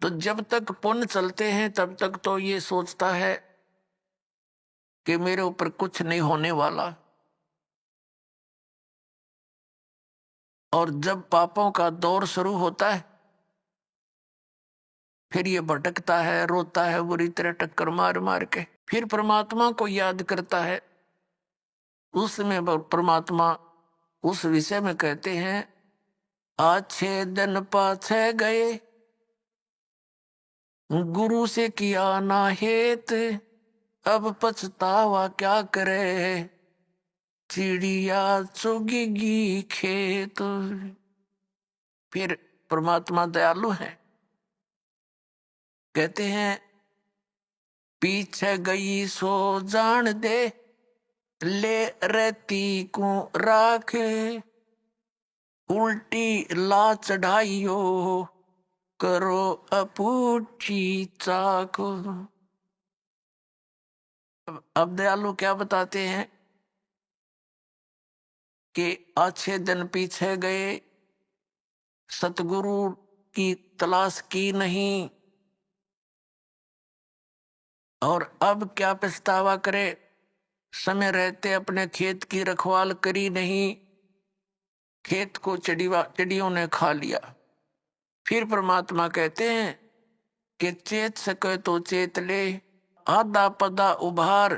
तो जब तक पुण्य चलते हैं तब तक तो ये सोचता है कि मेरे ऊपर कुछ नहीं होने वाला, और जब पापों का दौर शुरू होता है फिर ये भटकता है, रोता है बुरी तरह टक्कर मार मार के, फिर परमात्मा को याद करता है। उसमें परमात्मा उस विषय में कहते हैं, अच्छे दिन पाछे गए गुरु से किया ना हेत, अब पछतावा क्या करे चिड़िया चुगेगी खेत। फिर परमात्मा दयालु है, कहते हैं पीछे गई सो जान दे, ले रहती को राख, उल्टी ला चढ़ाइयो करो अपूची चाक। अब दयालु क्या बताते हैं कि अच्छे दिन पीछे गए, सतगुरु की तलाश की नहीं, और अब क्या पछतावा करे, समय रहते अपने खेत की रखवाल करी नहीं, खेत को चिड़ियों ने खा लिया। फिर परमात्मा कहते हैं कि चेत सके तो चेत ले, आधा पदा उभार,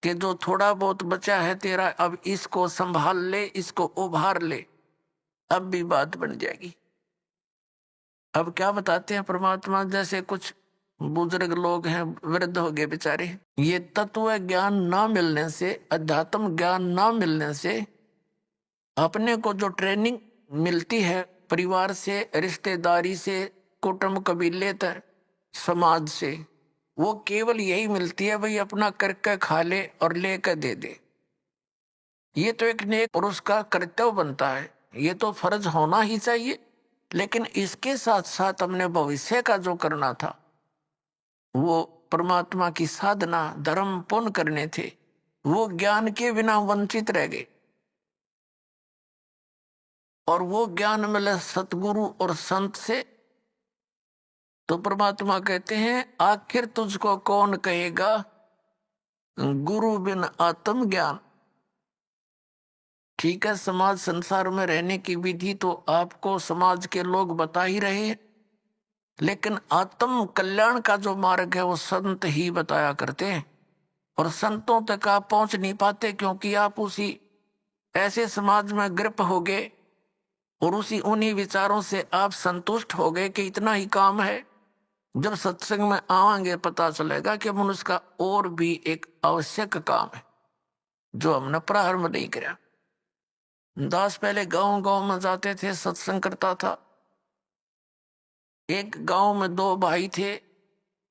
कि जो थोड़ा बहुत बचा है तेरा अब इसको संभाल ले, इसको उभार ले, अब भी बात बन जाएगी। अब क्या बताते हैं परमात्मा, जैसे कुछ बुजुर्ग लोग हैं, वृद्ध हो गए बेचारे, ये तत्व ज्ञान ना मिलने से, अध्यात्म ज्ञान ना मिलने से अपने को जो ट्रेनिंग मिलती है परिवार से, रिश्तेदारी से, कुटुंब कबीले तक, समाज से, वो केवल यही मिलती है, भाई अपना करके खा ले और लेकर दे दे। ये तो एक नेक पुरुष का कर्तव्य बनता है, ये तो फर्ज होना ही चाहिए। लेकिन इसके साथ साथ हमने भविष्य का जो करना था, वो परमात्मा की साधना, धर्म पुण्य करने थे, वो ज्ञान के बिना वंचित रह गए। और वो ज्ञान मिले सतगुरु और संत से, तो परमात्मा कहते हैं आखिर तुझको कौन कहेगा गुरु बिन आत्म ज्ञान। ठीक है, समाज संसार में रहने की विधि तो आपको समाज के लोग बता ही रहे हैं, लेकिन आत्म कल्याण का जो मार्ग है वो संत ही बताया करते हैं। और संतों तक आप पहुंच नहीं पाते, क्योंकि आप उसी ऐसे समाज में ग्रप हो गए और उन्हीं विचारों से आप संतुष्ट हो गए कि इतना ही काम है। जब सत्संग में आवांगे पता चलेगा कि मनुष्य का और भी एक आवश्यक काम है जो हमने प्रारंभ नहीं किया। दास पहले गांव गांव में जाते थे, सत्संग करता था। एक गांव में दो भाई थे,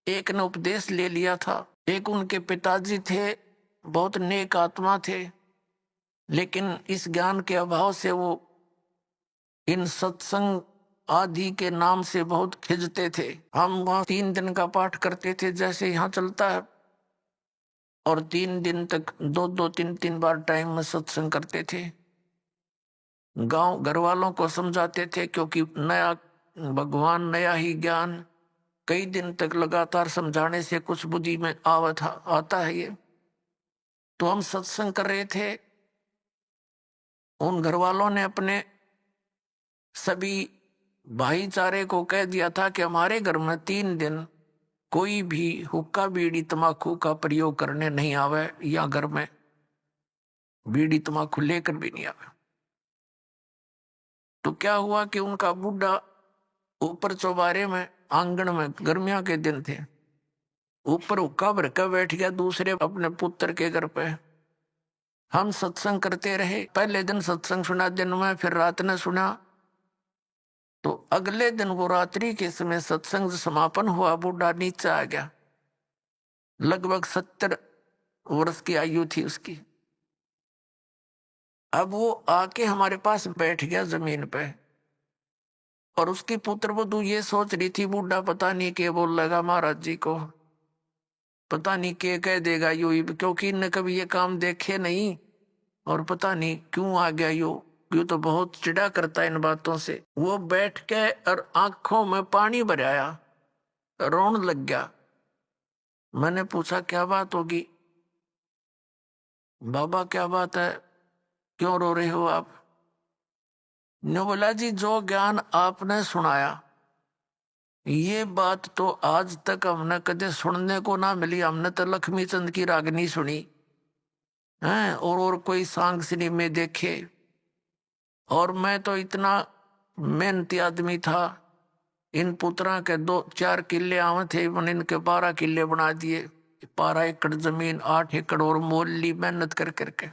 एक ने उपदेश ले लिया था, एक उनके पिताजी थे, बहुत नेक आत्मा थे, लेकिन इस ज्ञान के अभाव से वो इन सत्संग आदि के नाम से बहुत खिंचते थे। हम वहां 3 दिन का पाठ करते थे जैसे यहाँ चलता है, और 3 दिन तक 2-2, 3-3 बार टाइम में सत्संग करते थे। गांव घर वालों को समझाते थे, क्योंकि नया भगवान नया ही ज्ञान, कई दिन तक लगातार समझाने से कुछ बुद्धि में आता है ये। तो हम सत्संग कर रहे थे, उन घर वालों ने अपने सभी भाईचारे को कह दिया था कि हमारे घर में 3 दिन कोई भी हुक्का बीड़ी तम्बाकू का प्रयोग करने नहीं आवे, या घर में बीड़ी तम्बाकू लेकर भी नहीं आवे। तो क्या हुआ कि उनका बूढ़ा ऊपर चौबारे में, आंगन में, गर्मियों के दिन थे, ऊपर हुक्का भर कर बैठ गया दूसरे अपने पुत्र के घर पे। हम सत्संग करते रहे, पहले दिन सत्संग सुना दिन में, फिर रात ने सुना। तो अगले दिन वो रात्रि के समय सत्संग समापन हुआ, बूढ़ा नीचे आ गया, लगभग 70 वर्ष की आयु थी उसकी। अब वो आके हमारे पास बैठ गया जमीन पे, और उसकी पुत्र वधू ये सोच रही थी बूढ़ा पता नहीं क्या बोल लगा महाराज जी को, पता नहीं क्या कह देगा यू, क्योंकि इनने कभी ये काम देखे नहीं, और पता नहीं क्यों आ गया यू तो बहुत चिढ़ा करता है इन बातों से। वो बैठ के और आंखों में पानी भराया, रोने लग गया। मैंने पूछा क्या बात होगी? बाबा क्या बात है, क्यों रो रहे हो आप? ने बोला जी जो ज्ञान आपने सुनाया, ये बात तो आज तक हमने कदे सुनने को ना मिली। हमने तो लक्ष्मी चंद की रागनी सुनी है और कोई सांग सिनेमे देखे। और मैं तो इतना मेहनती आदमी था, इन पुत्रा के 2-4 किले आवे थे, मैंने इनके 12 किले बना दिए। 12 एकड़ जमीन, 8 एकड़ और मोल ली मेहनत कर करके।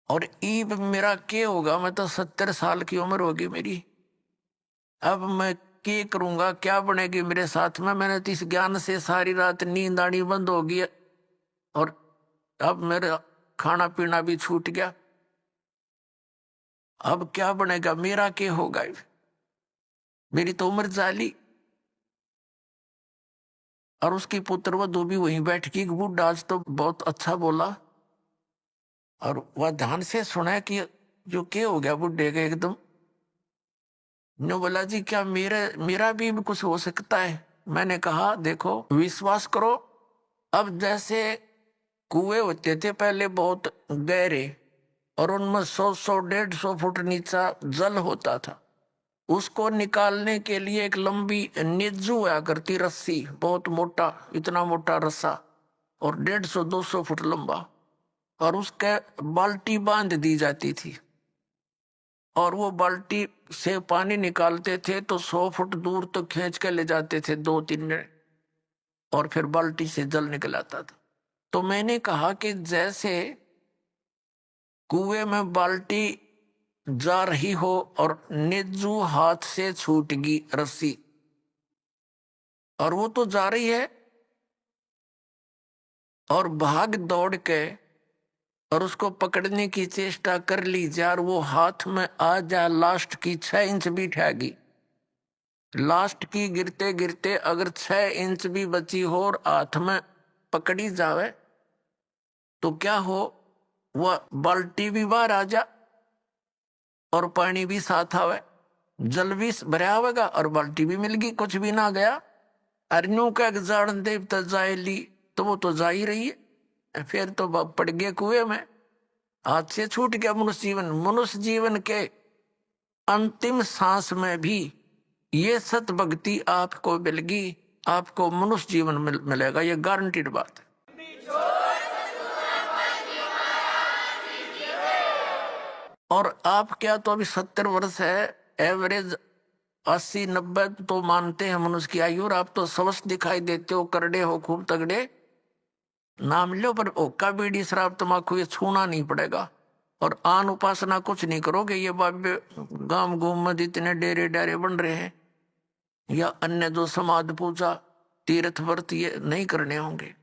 और ईब मेरा क्या होगा? मैं तो 70 साल की उम्र होगी मेरी। अब मैं क्या करूंगा, क्या बनेगी मेरे साथ में? मैंने तो इस ज्ञान से सारी रात नींद आनी बंद हो गई और अब मेरा खाना पीना भी छूट गया। अब क्या बनेगा, मेरा क्या होगा? मेरी तो उम्र जाली। और उसकी पुत्र वधू भी वहीं बैठ की। बुढ़ा आज तो बहुत अच्छा बोला और वह ध्यान से सुना कि जो क्या हो गया बुढ़े का एकदम। ने बोला जी क्या मेरा भी कुछ हो सकता है? मैंने कहा देखो विश्वास करो, अब जैसे कुएं होते थे पहले बहुत गहरे और उनमें 100-100 150 फुट नीचा जल होता था, उसको निकालने के लिए एक लंबी नेजू हुआ करती रस्सी, बहुत मोटा, इतना मोटा रस्सा और 150-200 फुट लंबा, और उसके बाल्टी बांध दी जाती थी और वो बाल्टी से पानी निकालते थे तो 100 फुट दूर तक खींच के ले जाते थे 2-3 जने और फिर बाल्टी से जल निकल आता था। तो मैंने कहा कि जैसे कुएं में बाल्टी जा रही हो और नेजू हाथ से छूट गई रस्सी और वो तो जा रही है और भाग दौड़ के और उसको पकड़ने की चेष्टा कर ली जा, और वो हाथ में आ जा लास्ट की 6 इंच भी ठहगी। लास्ट की गिरते गिरते अगर 6 इंच भी बची हो और हाथ में पकड़ी जावे तो क्या हो, वह बाल्टी भी बाहर आ जा और पानी भी साथ आवे, जल भी भरा होगा और बाल्टी भी मिल गई, कुछ भी ना गया। अरनू का जान देव तो जाए ली, तो वो तो जा ही रही है। फिर तो पड़ गए कुएं में, हाथ से छूट गया मनुष्य जीवन। मनुष्य जीवन के अंतिम सांस में भी ये सत भक्ति आपको मिलेगी, आपको मनुष्य जीवन मिलेगा, ये गारंटीड बात है। और आप क्या तो अभी 70 वर्ष है, एवरेज 80-90 तो मानते हैं मनुष्य की आयु, और आप तो स्वस्थ दिखाई देते हो, करड़े हो, खूब तगड़े, नाम लो, पर ओका बीड़ी शराब तमाकू ये छूना नहीं पड़ेगा। और आन उपासना कुछ नहीं करोगे। ये बाबे गांव घूम में इतने डेरे डेरे बन रहे हैं या अन्य जो समाध पूजा तीर्थ व्रत ये नहीं करने होंगे।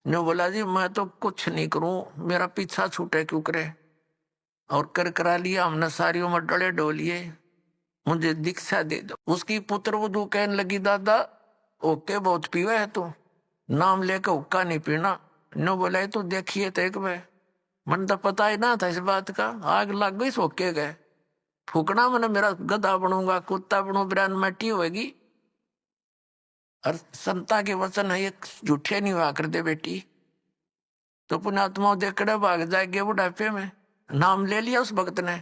ने बोला जी मैं तो कुछ नहीं करूं, मेरा पीछा छूटे क्यों करे। और कर करा लिया हमने, सारी उम्र डले डोलिए, मुझे दीक्षा दे दो। उसकी पुत्र वधू कहने लगी दादा ओके बहुत पीवा है तू, नाम लेकर हुक्का नहीं पीना। नो बोला तो देखिए तो एक बार, मन तो पता ही ना था इस बात का, आग लग गई सोके गए। फूकना मैंने, मेरा गधा बनूंगा, कुत्ता बनू, बिरान मट्टी होगी। और संता के वचन है ये झूठे नहीं हुआ कर दे बेटी। तो पुण्यात्मा देखड़े भाग जाएंगे बुढ़ापे में। नाम ले लिया उस भक्त ने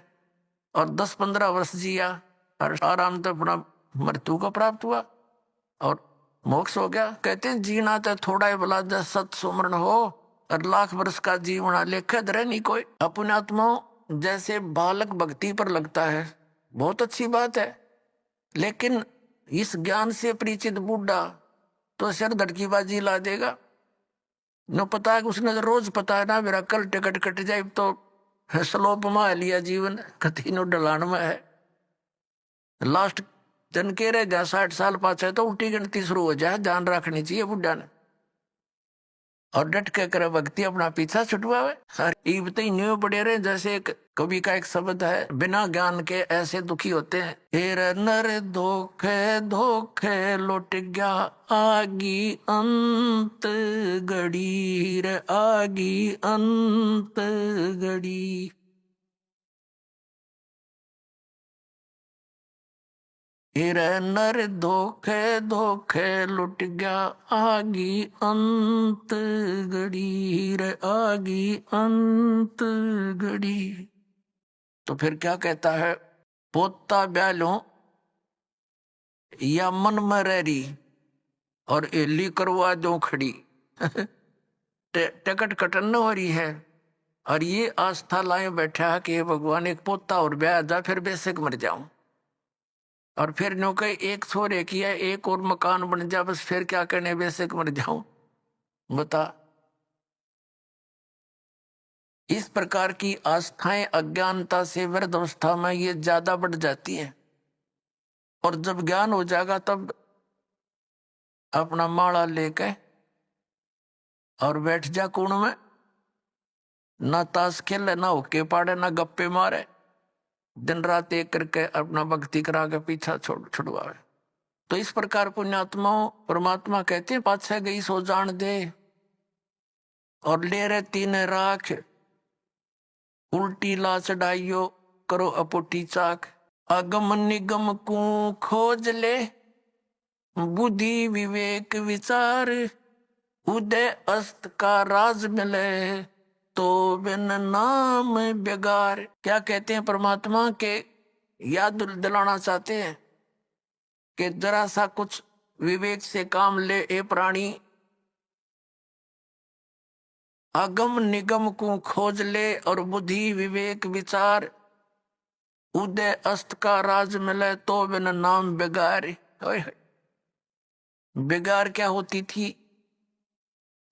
और 10-15 वर्ष जिया और आराम तो अपना मृत्यु को प्राप्त हुआ और मोक्ष हो गया। कहते हैं जीना तो थोड़ा ही भला जस सत सुमरण हो और लाख वर्ष का जीवना लेखे धरे नहीं कोई। अपने आत्मा जैसे बालक भक्ति पर लगता है, बहुत अच्छी बात है, लेकिन इस ज्ञान से परिचित बूढ़ा तो सिर धड़कीबाजी ला देगा। न पता है कि उसने तो रोज पता है ना मेरा कल टिकट कट जाए तो स्लोप में लिया जीवन, कति नो ढलान में है। लास्ट जन के रह जा 60 साल पाछे तो उल्टी गिनती शुरू हो जाए, ध्यान रखनी चाहिए बुढ़ा ने। और डट के करे भक्ति अपना पीछा छुटवावे। ईब तो न्यू पड़े रहे। जैसे एक कवि का एक शब्द है, बिना ज्ञान के ऐसे दुखी होते हैं। हेर नर धोखे धोखे लौट गया आगी अंत घड़ी रे, आगी अंत घड़ी। हीरे नर धोखे धोखे लुट गया आगी अंत घड़ी, हीरे आगी अंत घड़ी। तो फिर क्या कहता है, पोता ब्यालो या मन मरेरी और एली करवा दो खड़ी। टिकट कटन हो रही है और ये आस्था लाए बैठा है कि भगवान एक पोता और ब्याह जा फिर बेशक मर जाऊं, और फिर नो कहे एक छोरे किया एक और मकान बन जा बस फिर क्या करने बेशक मर जाऊं। बता, इस प्रकार की आस्थाएं अज्ञानता से वृद्ध अवस्था में ये ज्यादा बढ़ जाती हैं, और जब ज्ञान हो जाएगा तब अपना माला लेके और बैठ जा कुण में, ना ताश खेले ना होके पाड़े ना गप्पे मारे, दिन रात एक करके अपना भक्ति करा के पीछा छुड़वावे। तो इस प्रकार पुण्यात्माओं परमात्मा कहते हैं पाछे गई सो जान दे और ले रहे तीन राख, उल्टी ला चढ़ाइयो करो अपुटी चाक। अगम निगम को खोज ले बुद्धि विवेक विचार, उदय अस्त का राज मिले तो बिन नाम बेगार। क्या कहते हैं परमात्मा के याद दिलाना चाहते हैं कि जरा सा कुछ विवेक से काम ले ए प्राणी, अगम निगम को खोज ले और बुद्धि विवेक विचार, उदय अस्त का राज मिले तो बिन नाम बेगार। बेगार क्या होती थी,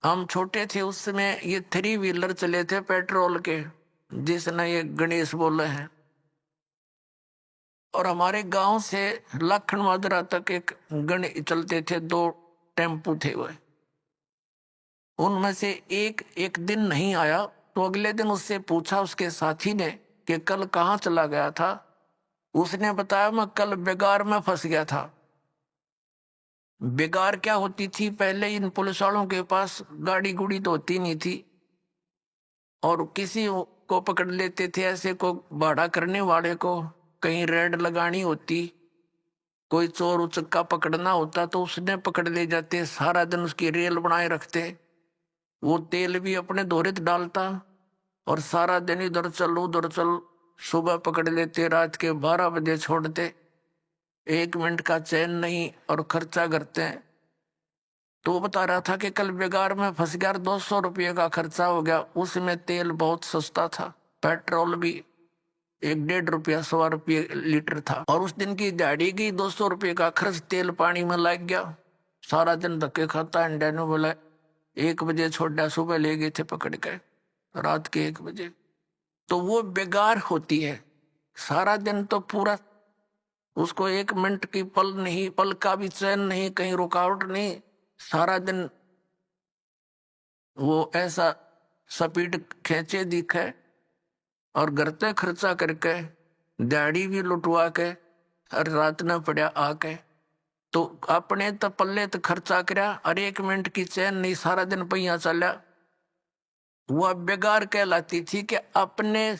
हम छोटे थे उस समय ये 3 व्हीलर चले थे पेट्रोल के, जिसने ये गणेश बोले हैं, और हमारे गांव से लखन माजरा तक एक गण चलते थे, 2 टेम्पू थे वह। उनमें से एक दिन नहीं आया तो अगले दिन उससे पूछा उसके साथी ने कि कल कहाँ चला गया था। उसने बताया मैं कल बेगार में फंस गया था। बेगार क्या होती थी, पहले इन पुलिस वालों के पास गाड़ी गुड़ी तो होती नहीं थी, और किसी को पकड़ लेते थे ऐसे को भाड़ा करने वाले को, कहीं रेड लगानी होती, कोई चोर उचक्का पकड़ना होता तो उसने पकड़ ले जाते, सारा दिन उसकी रेल बनाए रखते, वो तेल भी अपने दोहरित डालता और सारा दिन इधर चल उधर चल, सुबह पकड़ लेते रात के 12 बजे छोड़ते, 1 मिनट का चैन नहीं और खर्चा करते हैं। तो वो बता रहा था कि कल बेगार में फंस गया, 200 रुपये का खर्चा हो गया। उसमें तेल बहुत सस्ता था, पेट्रोल भी 1-1.5 रुपया 100 रुपये लीटर था, और उस दिन की दिहाड़ी गई, 200 रुपये का खर्च तेल पानी में लग गया। सारा दिन धक्के खाता, इंडिया ने बोला 1 बजे छोड़ा, सुबह ले गए थे पकड़ के रात के 1 बजे। तो वो बेगार होती है, सारा दिन तो पूरा उसको 1 मिनट की पल नहीं, पल का भी चैन नहीं, कहीं रुकावट नहीं, सारा दिन वो ऐसा स्पीड खींचे दिखे और घर पे खर्चा करके दिहाड़ी भी लुटवा के और रात न पड़ा आके, तो अपने तो पल्ले तो खर्चा करया और 1 मिनट की चैन नहीं, सारा दिन पहिया चला। वह बेगार कहलाती थी कि अपने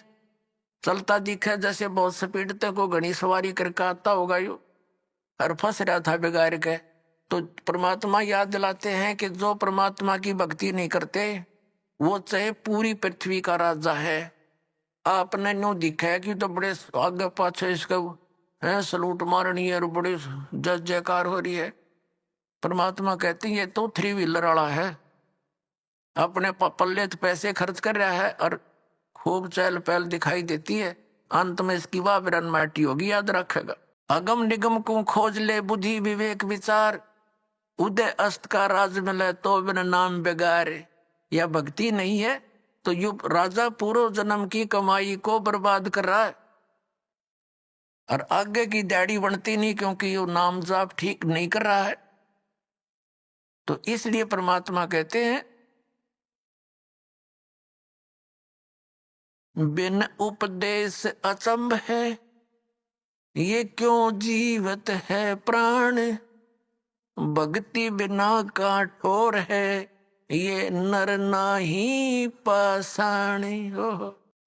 चलता दिखे जैसे बहुत स्पीड तक को घनी सवारी करके आता होगा यू, और फंस रहा था बेगार के। तो परमात्मा याद दिलाते हैं कि जो परमात्मा की भक्ति नहीं करते वो चाहे पूरी पृथ्वी का राजा है, आपने न्यू दिखा है कि तो बड़े आगे पाछे इसका है सलूट मारनी है और बड़े जय जयकार हो रही है। परमात्मा कहते हैं ये तो 3 व्हीलर वाला है, अपने पल्ले तो पैसे खर्च कर रहा है और खूब चहल पहल दिखाई देती है, अंत में इसकी वाह बिरन माटी होगी, याद रखेगा। अगम निगम को खोज ले बुद्धि विवेक विचार, उदय अस्त का राज मिले तो बिन नाम बेगार। यह भक्ति नहीं है तो यू राजा पूर्व जन्म की कमाई को बर्बाद कर रहा है और आगे की दाढ़ी बनती नहीं, क्योंकि यू नाम जाप ठीक नहीं कर रहा है। तो इसलिए परमात्मा कहते हैं बिन उपदेश अचंभ है, ये क्यों जीवत है प्राण, भक्ति बिना का ठोर है, ये नर नाही पाषाण।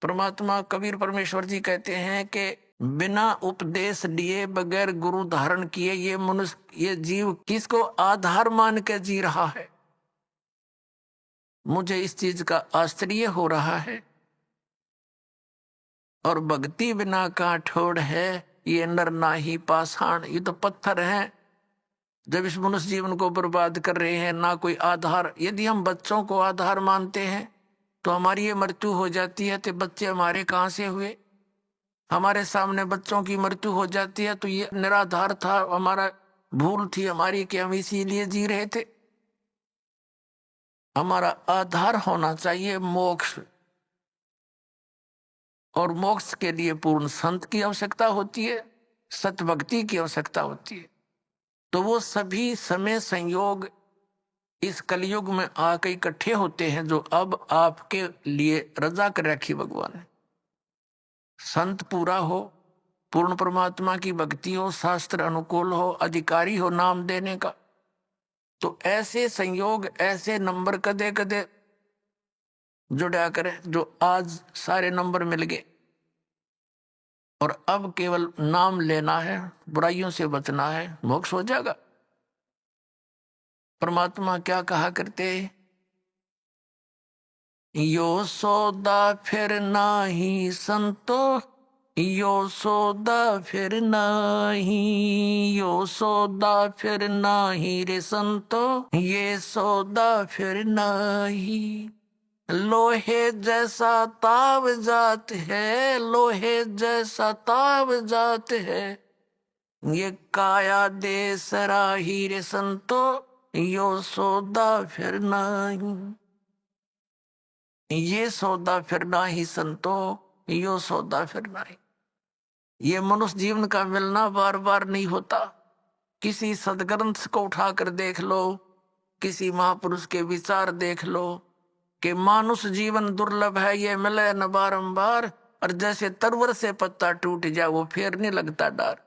परमात्मा कबीर परमेश्वर जी कहते हैं कि बिना उपदेश लिए बगैर गुरु धारण किए ये मनुष्य, ये जीव किसको आधार मान के जी रहा है? मुझे इस चीज का आश्चर्य हो रहा है। और भक्ति बिना का ठोड़ है, ये नर नाही पाषाण, ये तो पत्थर है। जब इस मनुष्य जीवन को बर्बाद कर रहे हैं, ना कोई आधार। यदि हम बच्चों को आधार मानते हैं तो हमारी ये मृत्यु हो जाती है, तो बच्चे हमारे कहाँ से हुए? हमारे सामने बच्चों की मृत्यु हो जाती है तो ये निराधार था, हमारा भूल थी हमारी कि हम इसीलिए जी रहे थे। हमारा आधार होना चाहिए मोक्ष, और मोक्ष के लिए पूर्ण संत की आवश्यकता होती है, सतभक्ति की आवश्यकता होती है। तो वो सभी समय संयोग इस कलयुग में आके इकट्ठे होते हैं, जो अब आपके लिए रजा कर रखी भगवान ने। संत पूरा हो, पूर्ण परमात्मा की भक्ति हो, शास्त्र अनुकूल हो, अधिकारी हो नाम देने का, तो ऐसे संयोग, ऐसे नंबर कदे कदे जुड़ा करें जो आज सारे नंबर मिल गए। और अब केवल नाम लेना है, बुराइयों से बचना है, मोक्ष हो जाएगा। परमात्मा क्या कहा करते? यो सौदा फिर नाही संतो, यो सौदा फिर नाही, यो सौदा फिर नाही रे संतो, ये सौदा फिर नाही। लोहे जैसा ताव जात है, लोहे जैसा ताव जात है, ये काया दे सराही रे संतो, यो सौदा फिर नाही। ये सौदा फिर नाही संतो, यो सौदा फिर नाही। ये मनुष्य जीवन का मिलना बार बार नहीं होता। किसी सदग्रंथ को उठाकर देख लो, किसी महापुरुष के विचार देख लो कि मानुष जीवन दुर्लभ है, ये मिले न बारंबार, और जैसे तरवर से पत्ता टूट जाए वो फिर नहीं लगता डर।